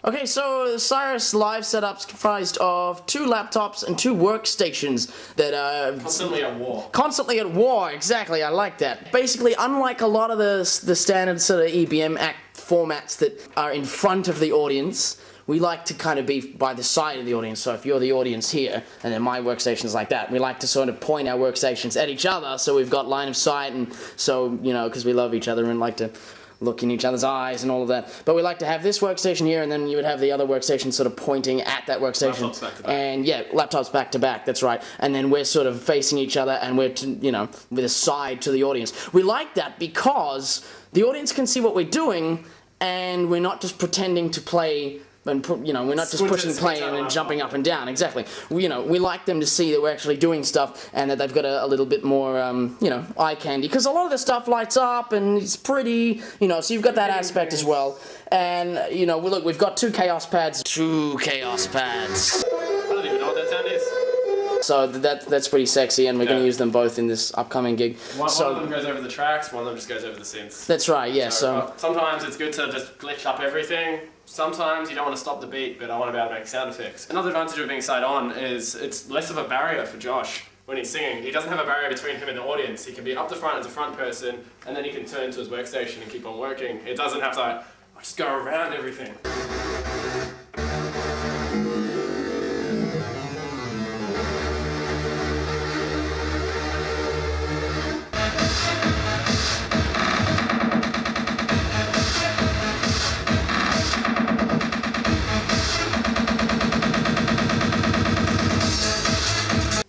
Okay, so the Sirus live setup's comprised of 2 laptops and 2 workstations that are constantly at war. Constantly at war, exactly. I like that. Basically, unlike a lot of the standard sort of EBM act formats that are in front of the audience, we like to kind of be by the side of the audience. So if you're the audience here, and then my workstation's like that, we like to sort of point our workstations at each other, so we've got line of sight, and so, you know, because we love each other and like to look in each other's eyes and all of that. But we like to have this workstation here, and then you would have the other workstation sort of pointing at that workstation. Laptops back to back. And yeah, laptops back to back, that's right. And then we're sort of facing each other, and we're, you know, with a side to the audience. We like that because the audience can see what we're doing, and we're not just pretending to play. And you know, we're not just pushing play and jumping up and down. Exactly. You know, we like them to see that we're actually doing stuff and that they've got a little bit more, you know, eye candy. Because a lot of the stuff lights up and it's pretty, you know. So you've got that aspect as well. And you know, look, we've got 2 chaos pads. 2 chaos pads. I don't even know what that sound is. So that's pretty sexy, and we're going to use them both in this upcoming gig. One of them goes over the tracks, one of them just goes over the synths. That's right. Yeah. So sometimes it's good to just glitch up everything. Sometimes you don't want to stop the beat, but I want to be able to make sound effects. Another advantage of being side on is it's less of a barrier for Josh when he's singing. He doesn't have a barrier between him and the audience. He can be up the front as a front person, and then he can turn to his workstation and keep on working. It doesn't have to just go around everything.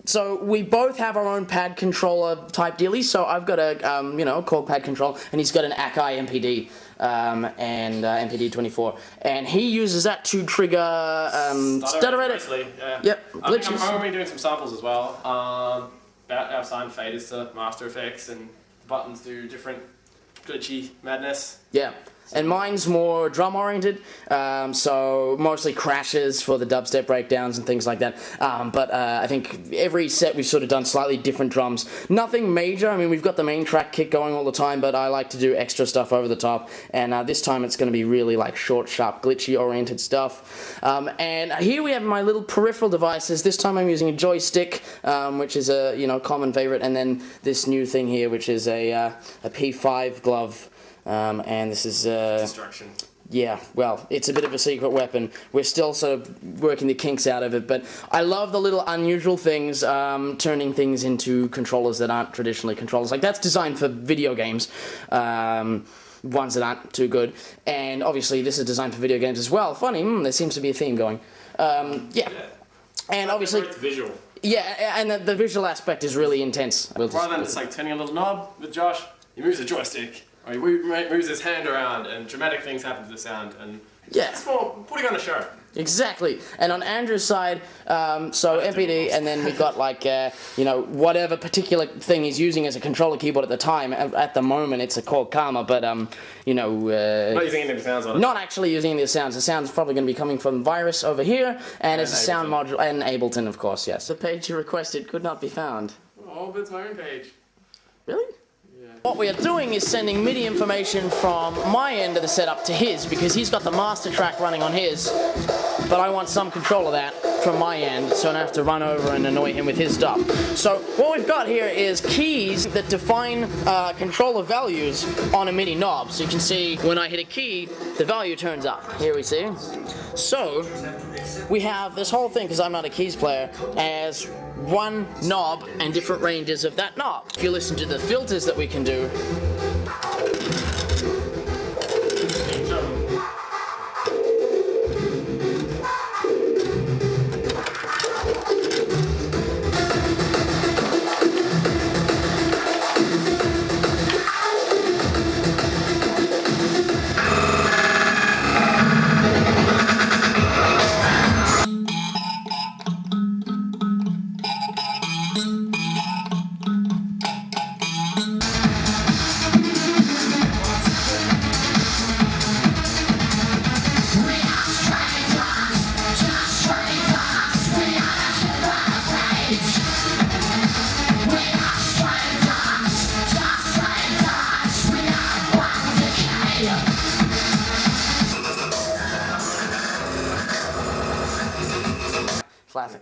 So we both have our own pad controller type dealies. So I've got a you know, Korg pad control, and he's got an Akai MPD and MPD 24, and he uses that to trigger stutter edit. Yeah. Yep. Glitches. I'm going to be doing some samples as well. I've signed faders to Master Effects, and the buttons do different glitchy madness. Yeah. And mine's more drum oriented, so mostly crashes for the dubstep breakdowns and things like that. But I think every set we've sort of done slightly different drums. Nothing major. I mean, we've got the main track kit going all the time, but I like to do extra stuff over the top. And this time it's going to be really like short, sharp, glitchy oriented stuff. And here we have my little peripheral devices. This time I'm using a joystick, which is a, you know, common favorite, and then this new thing here, which is a P5 glove. And this is Destruction. Yeah, well, it's a bit of a secret weapon. We're still sort of working the kinks out of it, but I love the little unusual things, turning things into controllers that aren't traditionally controllers. Like, that's designed for video games, ones that aren't too good, and obviously this is designed for video games as well. Funny, there seems to be a theme going. Yeah. And obviously... It's visual. Yeah, and the visual aspect is really intense. Rather than just like turning a little knob with Josh, he moves the joystick. He moves his hand around, and dramatic things happen to the sound, and yeah, it's more putting on a show. Exactly. And on Andrew's side, so MPD, and then we've got like, you know, whatever particular thing he's using as a controller keyboard at the time. At the moment, it's a Korg Karma, but you know, not using any of the sounds on it. Not actually using any of the sounds. The sound's probably going to be coming from Virus over here, and as a sound module, and Ableton, of course. Yes. The page you requested could not be found. Oh, but it's my own page. Really? What we are doing is sending MIDI information from my end of the setup to his, because he's got the master track running on his, but I want some control of that from my end, so I don't have to run over and annoy him with his stuff. So what we've got here is keys that define controller values on a MIDI knob. So you can see when I hit a key, the value turns up. Here we see. So we have this whole thing, because I'm not a keys player, as one knob and different ranges of that knob. If you listen to the filters that we can do,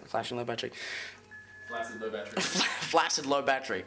Flashing low battery. Flaccid low battery. Flaccid low battery.